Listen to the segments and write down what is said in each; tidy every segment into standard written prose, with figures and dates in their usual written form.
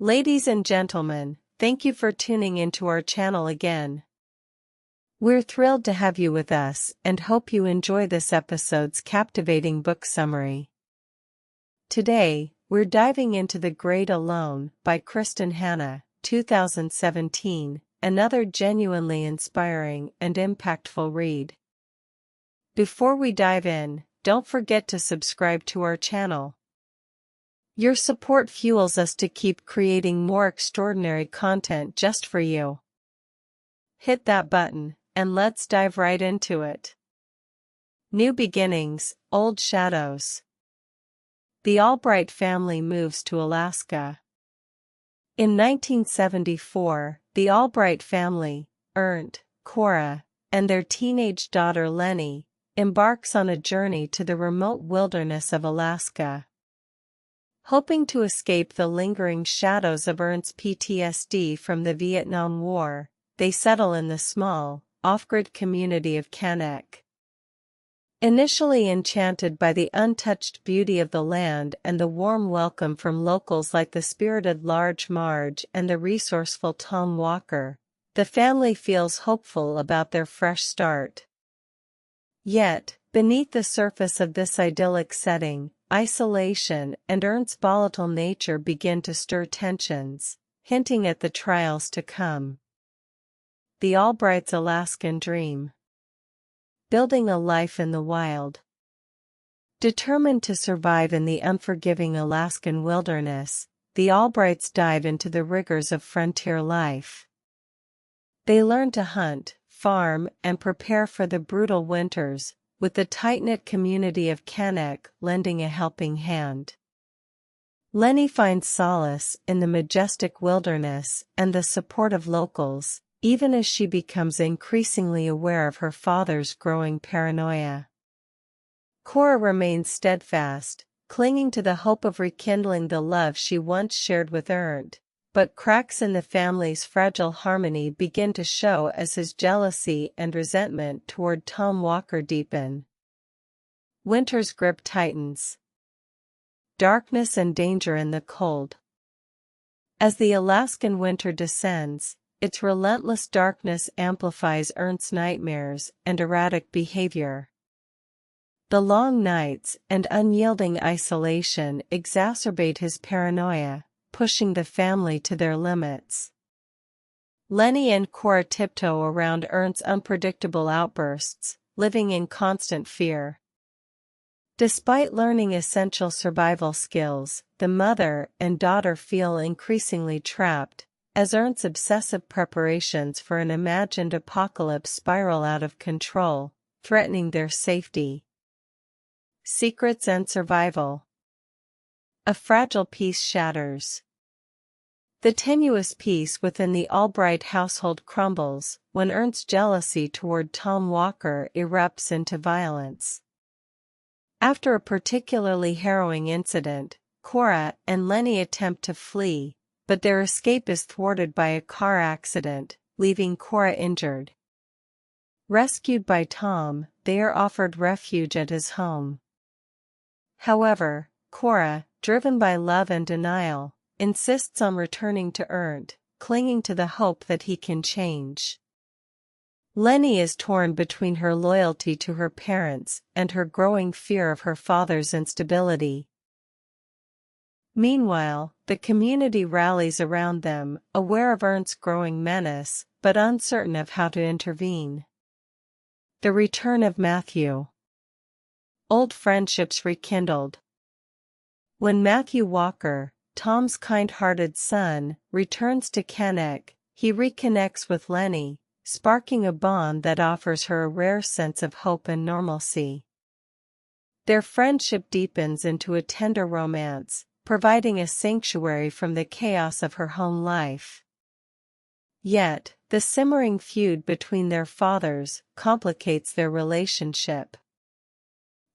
Ladies and gentlemen, thank you for tuning into our channel again. We're thrilled to have you with us and hope you enjoy this episode's captivating book summary. Today, we're diving into The Great Alone by Kristin Hannah, 2017, another genuinely inspiring and impactful read. Before we dive in, don't forget to subscribe to our channel. Your support fuels us to keep creating more extraordinary content just for you. Hit that button, and let's dive right into it. New Beginnings, Old Shadows. The Albright family moves to Alaska. In 1974, the Albright family, Ernst, Cora, and their teenage daughter Lenny, embarks on a journey to the remote wilderness of Alaska. Hoping to escape the lingering shadows of Ernst's PTSD from the Vietnam War, they settle in the small, off-grid community of Canuck. Initially enchanted by the untouched beauty of the land and the warm welcome from locals like the spirited Large Marge and the resourceful Tom Walker, the family feels hopeful about their fresh start. Yet, beneath the surface of this idyllic setting, isolation and Ernst's volatile nature begin to stir tensions, hinting at the trials to come. The Albrights' Alaskan Dream. Building a life in the wild. Determined to survive in the unforgiving Alaskan wilderness, the Albrights dive into the rigors of frontier life. They learn to hunt, farm, and prepare for the brutal winters, with the tight-knit community of Canuck lending a helping hand. Lenny finds solace in the majestic wilderness and the support of locals, even as she becomes increasingly aware of her father's growing paranoia. Cora remains steadfast, clinging to the hope of rekindling the love she once shared with Ernst, but cracks in the family's fragile harmony begin to show as his jealousy and resentment toward Tom Walker deepen. Winter's grip tightens. Darkness and danger in the cold. As the Alaskan winter descends, its relentless darkness amplifies Ernst's nightmares and erratic behavior. The long nights and unyielding isolation exacerbate his paranoia, pushing the family to their limits. Lenny and Cora tiptoe around Ernst's unpredictable outbursts, living in constant fear. Despite learning essential survival skills, the mother and daughter feel increasingly trapped, as Ernst's obsessive preparations for an imagined apocalypse spiral out of control, threatening their safety. Secrets and Survival. A fragile peace shatters. The tenuous peace within the Albright household crumbles when Ernst's jealousy toward Tom Walker erupts into violence. After a particularly harrowing incident, Cora and Lenny attempt to flee, but their escape is thwarted by a car accident, leaving Cora injured. Rescued by Tom, they are offered refuge at his home. However, Cora, driven by love and denial, insists on returning to Ernst, clinging to the hope that he can change. Lenny is torn between her loyalty to her parents and her growing fear of her father's instability. Meanwhile, the community rallies around them, aware of Ernst's growing menace, but uncertain of how to intervene. The return of Matthew. Old friendships rekindled. When Matthew Walker, Tom's kind-hearted son, returns to Canuck, he reconnects with Lenny, sparking a bond that offers her a rare sense of hope and normalcy. Their friendship deepens into a tender romance, providing a sanctuary from the chaos of her home life. Yet, the simmering feud between their fathers complicates their relationship.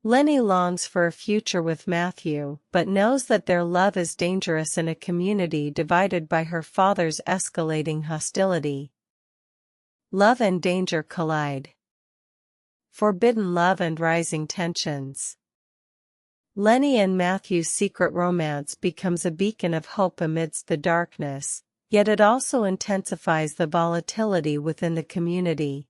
Lenny longs for a future with Matthew, but knows that their love is dangerous in a community divided by her father's escalating hostility. Love and danger collide. Forbidden love and rising tensions. Lenny and Matthew's secret romance becomes a beacon of hope amidst the darkness, yet it also intensifies the volatility within the community.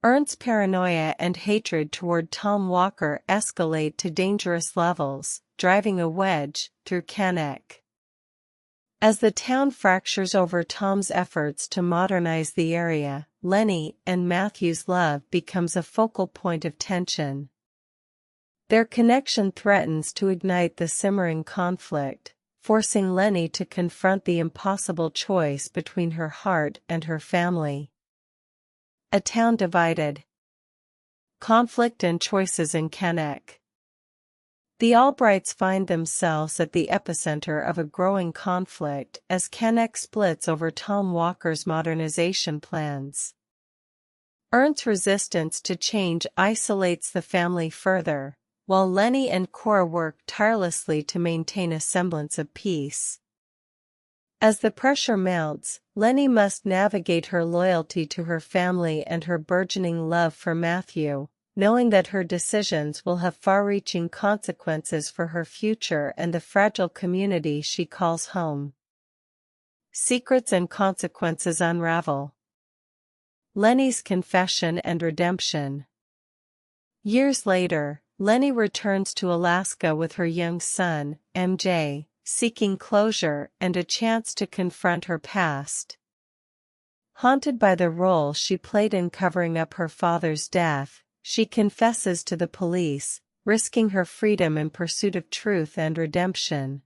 Ernst's paranoia and hatred toward Tom Walker escalate to dangerous levels, driving a wedge through Kenneck. As the town fractures over Tom's efforts to modernize the area, Lenny and Matthew's love becomes a focal point of tension. Their connection threatens to ignite the simmering conflict, forcing Lenny to confront the impossible choice between her heart and her family. A town divided. Conflict and choices in Kenneck. The Albrights find themselves at the epicenter of a growing conflict as Kenneck splits over Tom Walker's modernization plans. Ernst's resistance to change isolates the family further, while Lenny and Cora work tirelessly to maintain a semblance of peace. As the pressure mounts, Lenny must navigate her loyalty to her family and her burgeoning love for Matthew, knowing that her decisions will have far-reaching consequences for her future and the fragile community she calls home. Secrets and consequences unravel. Lenny's confession and redemption. Years later, Lenny returns to Alaska with her young son, MJ, seeking closure and a chance to confront her past. Haunted by the role she played in covering up her father's death, she confesses to the police, risking her freedom in pursuit of truth and redemption.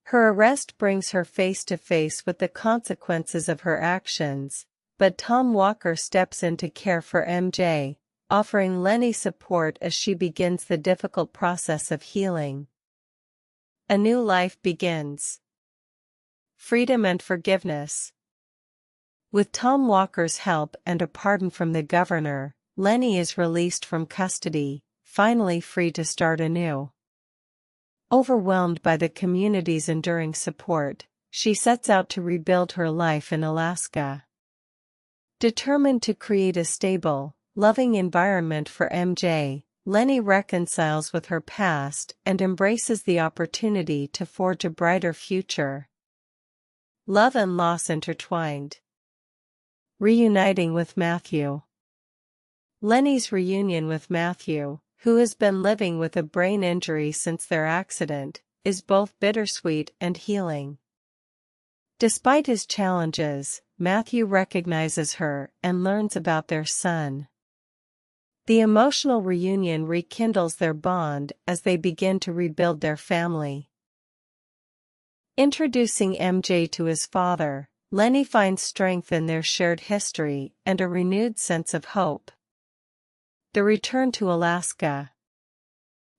Her arrest brings her face to face with the consequences of her actions, but Tom Walker steps in to care for MJ, offering Lenny support as she begins the difficult process of healing. A new life begins. Freedom and forgiveness. With Tom Walker's help and a pardon from the governor, Lenny is released from custody, finally free to start anew. Overwhelmed by the community's enduring support, she sets out to rebuild her life in Alaska. Determined to create a stable, loving environment for MJ, Lenny reconciles with her past and embraces the opportunity to forge a brighter future. Love and loss intertwined. Reuniting with Matthew. Lenny's reunion with Matthew, who has been living with a brain injury since their accident, is both bittersweet and healing. Despite his challenges, Matthew recognizes her and learns about their son. The emotional reunion rekindles their bond as they begin to rebuild their family. Introducing MJ to his father, Lenny finds strength in their shared history and a renewed sense of hope. The return to Alaska.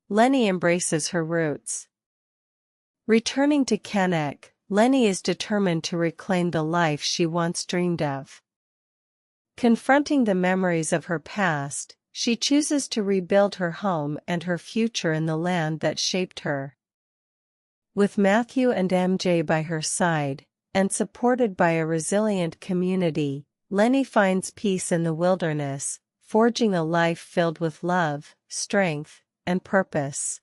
Lenny embraces her roots. Returning to Kenneck, Lenny is determined to reclaim the life she once dreamed of. Confronting the memories of her past, she chooses to rebuild her home and her future in the land that shaped her. With Matthew and MJ by her side, and supported by a resilient community, Lenny finds peace in the wilderness, forging a life filled with love, strength, and purpose.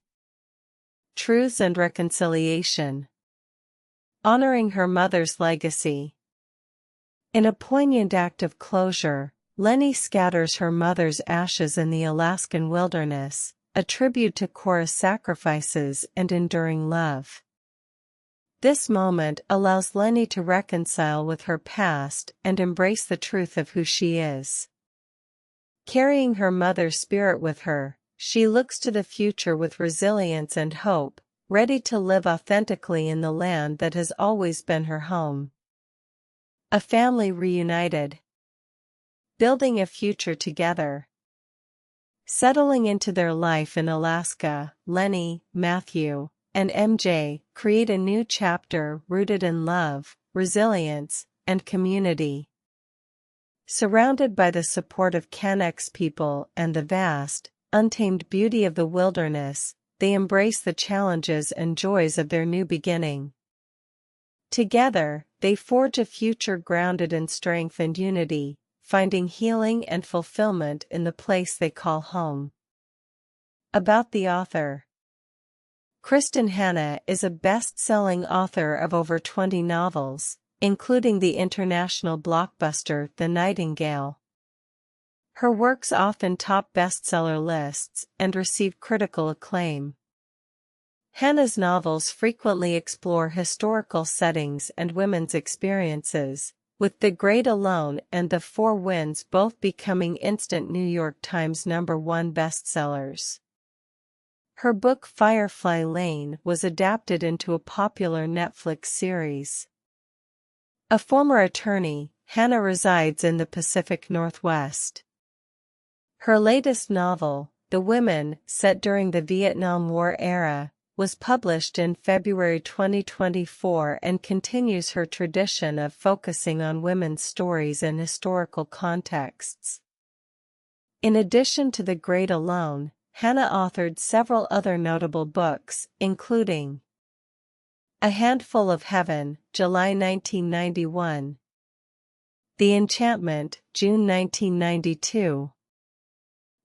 Truths and reconciliation. Honoring her mother's legacy. In a poignant act of closure, Lenny scatters her mother's ashes in the Alaskan wilderness, a tribute to Cora's sacrifices and enduring love. This moment allows Lenny to reconcile with her past and embrace the truth of who she is. Carrying her mother's spirit with her, she looks to the future with resilience and hope, ready to live authentically in the land that has always been her home. A family reunited. Building a future together. Settling into their life in Alaska, Lenny, Matthew, and MJ create a new chapter rooted in love, resilience, and community. Surrounded by the support of Kenneck's people and the vast, untamed beauty of the wilderness, they embrace the challenges and joys of their new beginning. Together, they forge a future grounded in strength and unity, finding healing and fulfillment in the place they call home. About the author. Kristin Hannah is a best-selling author of over 20 novels, including the international blockbuster The Nightingale. Her works often top bestseller lists and receive critical acclaim. Hannah's novels frequently explore historical settings and women's experiences, with The Great Alone and The Four Winds both becoming instant New York Times #1 bestsellers. Her book Firefly Lane was adapted into a popular Netflix series. A former attorney, Hannah resides in the Pacific Northwest. Her latest novel, The Women, set during the Vietnam War era, was published in February 2024 and continues her tradition of focusing on women's stories in historical contexts. In addition to The Great Alone, Hannah authored several other notable books, including A Handful of Heaven, July 1991, The Enchantment, June 1992,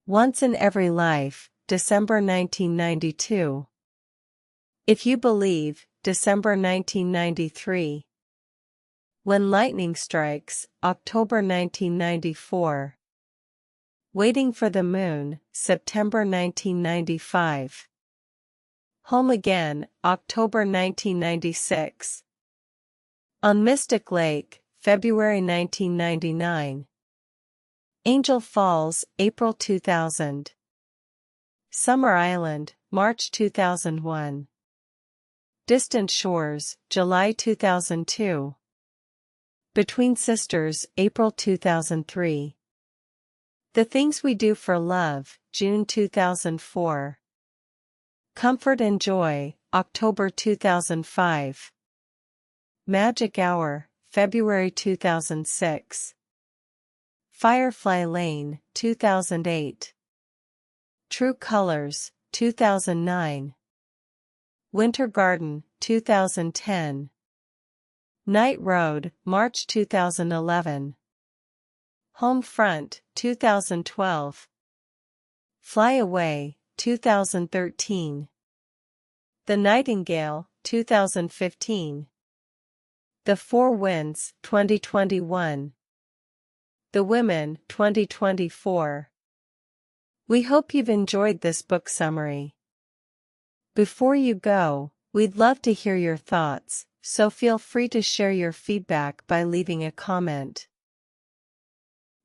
Once in Every Life, December 1992, If You Believe, December 1993, When Lightning Strikes, October 1994, Waiting for the Moon, September 1995, Home Again, October 1996, On Mystic Lake, February 1999, Angel Falls, April 2000, Summer Island, March 2001, Distant Shores, July 2002, Between Sisters, April 2003, The Things We Do for Love, June 2004, Comfort and Joy, October 2005, Magic Hour, February 2006, Firefly Lane, 2008, True Colors, 2009, Winter Garden, 2010, Night Road, March 2011, Home Front, 2012, Fly Away, 2013, The Nightingale, 2015, The Four Winds, 2021, The Women, 2024. We hope you've enjoyed this book summary. Before you go, we'd love to hear your thoughts, so feel free to share your feedback by leaving a comment.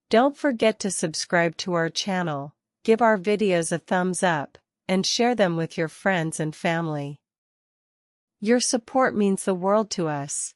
Don't forget to subscribe to our channel, give our videos a thumbs up, and share them with your friends and family. Your support means the world to us.